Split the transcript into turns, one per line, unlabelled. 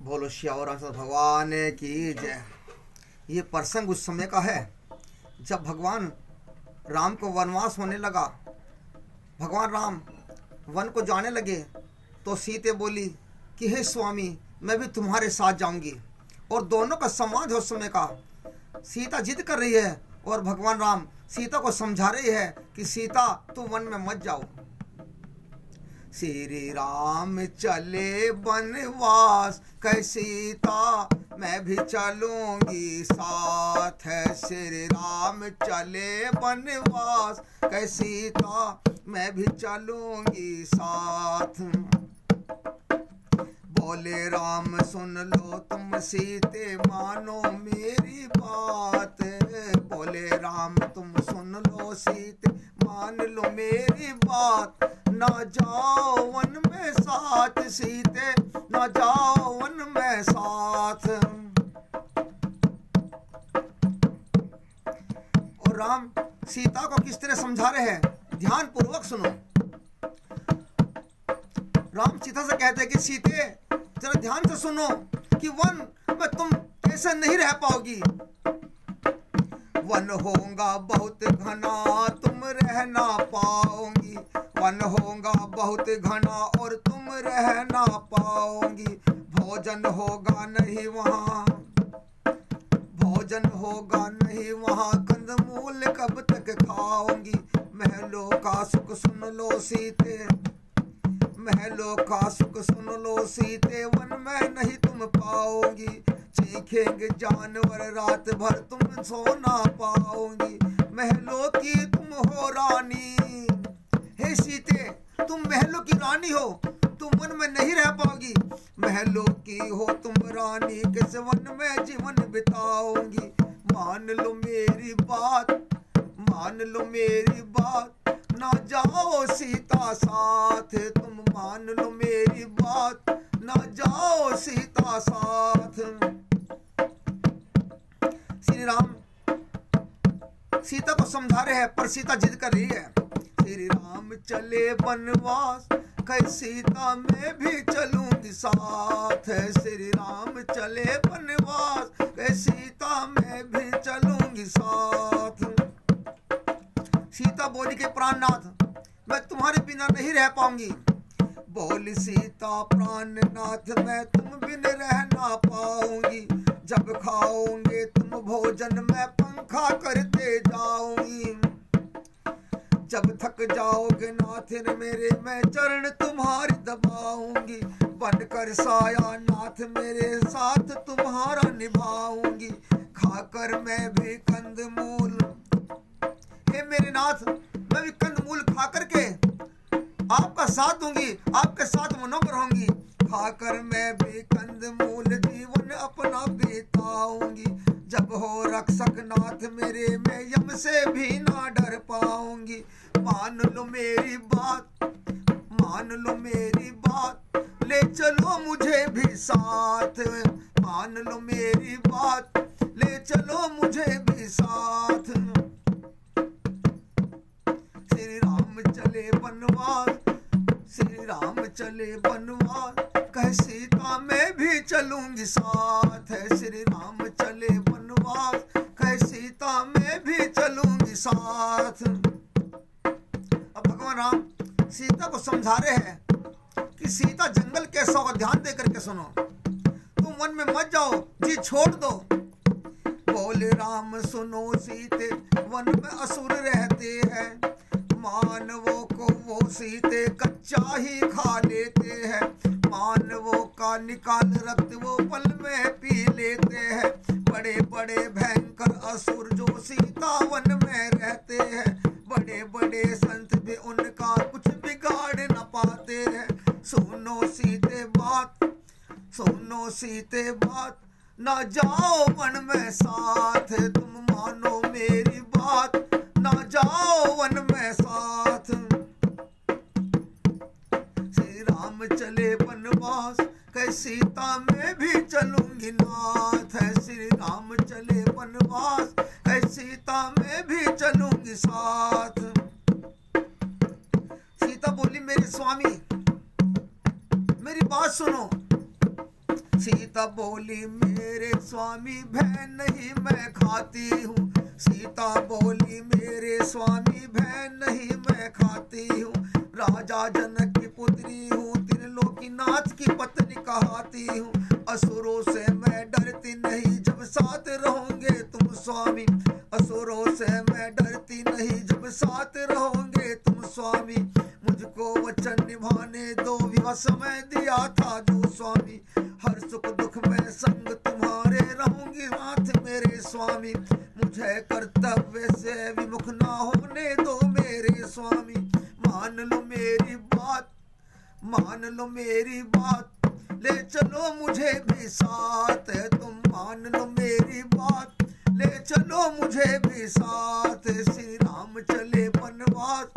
बोलो श्यावर रामचंद्र भगवान की जय। ये प्रसंग उस समय का है जब भगवान राम को वनवास होने लगा। भगवान राम वन को जाने लगे तो सीते बोली कि हे स्वामी, मैं भी तुम्हारे साथ जाऊंगी। और दोनों का संवाद है उस समय का। सीता जिद कर रही है और भगवान राम सीता को समझा रही है कि सीता तुम वन में मत जाओ। श्री राम चले बनवास, कह सीता मैं भी चलूंगी साथ है। श्री राम चले बनवास, कह सीता मैं भी चलूंगी साथ। बोले राम सुन लो तुम सीते, मानो मेरी बात। बोले राम तुम सुन लो सीते, मान लो मेरी बात। ना जाओ वन में साथ सीते, ना जाओ वन में साथ। और राम सीता को किस तरह समझा रहे हैं, ध्यान पूर्वक सुनो। राम सीता से कहते हैं कि सीते जरा ध्यान से सुनो कि वन में तुम ऐसे नहीं रह पाओगी। वन होगा बहुत घना, तुम रह ना पाओगी। वन होगा बहुत घना और तुम रह ना पाओगी। भोजन होगा नहीं वहाँ, भोजन होगा नहीं वहाँ। कंदमूल कब तक खाओगी। महलों का सुख सुन लो सीते, महलों का सुख सुन लो सीते। वन में नहीं तुम पाओगी। चीखेंगे जानवर रात भर, तुम सो ना पाओगी। महलों की तुम हो रानी, हे सीते तुम महलों की रानी हो, तुम वन में नहीं रह पाओगी। महलों की हो तुम रानी, किस वन में जीवन बिताओगी। मान लो मेरी बात, मान लो मेरी बात। ना जाओ सीता साथ, तुम मान लो मेरी बात। ना जाओ सीता साथ। श्री राम सीता को समझा रहे हैं पर सीता जिद कर रही है। श्री राम चले बनवास, कह सीता मैं भी चलूंगी साथ। श्री राम चले बनवास, कह सीता मैं भी चलूंगी साथ। सीता बोली के प्राणनाथ मैं तुम्हारे बिना नहीं रह पाऊंगी। बोली सीता प्राणनाथ मैं तुम बिन रह ना पाऊंगी। जब खाओगे तुम भोजन मैं पंखा करते जाऊंगी। जब थक जाओगे नाथ मेरे, मैं चरण तुम्हारी दबाऊंगी। बनकर साया नाथ मेरे साथ तुम्हारा निभाऊंगी। खाकर मैं भी कंदमूल, हे मेरे नाथ मैं भी कंदमूल खा करके आपका साथ दूंगी, आपके साथ मनोहर होंगी। खाकर मैं भी कंदमूल जीवन अपना बिताऊंगी। जब हो रक्षक नाथ मेरे, मैं यम से भी ना डर पाऊंगी। मान लो मेरी बात, मान लो मेरी बात। ले चलो मुझे भी साथ, मान लो मेरी बात। ले चलो मुझे भी साथ। श्री राम चले बनवास, श्री राम चले बनवास। कह सीता मैं भी चलूंगी साथ है। श्री राम चले बनवास, कह सीता मैं भी चलूंगी साथ। अब भगवान राम सीता को समझा रहे हैं कि सीता जंगल कैसा होगा, ध्यान दे करके सुनो। तुम वन में मत जाओ, जी छोड़ दो। बोले राम सुनो सीते, वन में असुर रहते हैं। मानवों को वो सीते कच्चा ही खा लेते हैं। मानवों का निकाल रक्त वो पल में पी लेते हैं। बड़े बड़े भयंकर असुर जो सीता वन में रहते हैं। बड़े बड़े संत भी उनका कुछ बिगाड़ न पाते हैं। सुनो सीते बात, सुनो सीते बात। ना जाओ वन में साथ, तुम मानो मेरी बात। ना जाओ वन में साथ। श्री राम चले बनवास, कह सीता मैं भी चलूंगी नाथ है। श्री राम चले बनवास, कह सीता मैं भी चलूंगी साथ। सीता बोली मेरे स्वामी मेरी बात सुनो। सीता बोली मेरे स्वामी भय नहीं मैं खाती हूँ। सीता बोली मेरे स्वामी भय नहीं मैं खाती हूँ। राजा जनक की पुत्री हूँ, त्रिलोकीनाथ की पत्नी कहाती हूँ। असुरों से मैं डरती नहीं जब साथ रहोगे तुम स्वामी। असुरों से मैं डरती नहीं जब साथ रहोगे तुम स्वामी। मुझको वचन निभाने दो, विवाह समय दिया था जो स्वामी। हर सुख दुख में संग तुम्हारे रहूंगी साथ मेरे स्वामी। मुझे कर्तव्य से विमुख ना होने दो मेरे स्वामी। मान लो मेरी बात, मान लो मेरी बात, ले चलो मुझे भी साथ। तुम मान लो मेरी बात, ले चलो मुझे भी साथ। श्री राम चले वनवास,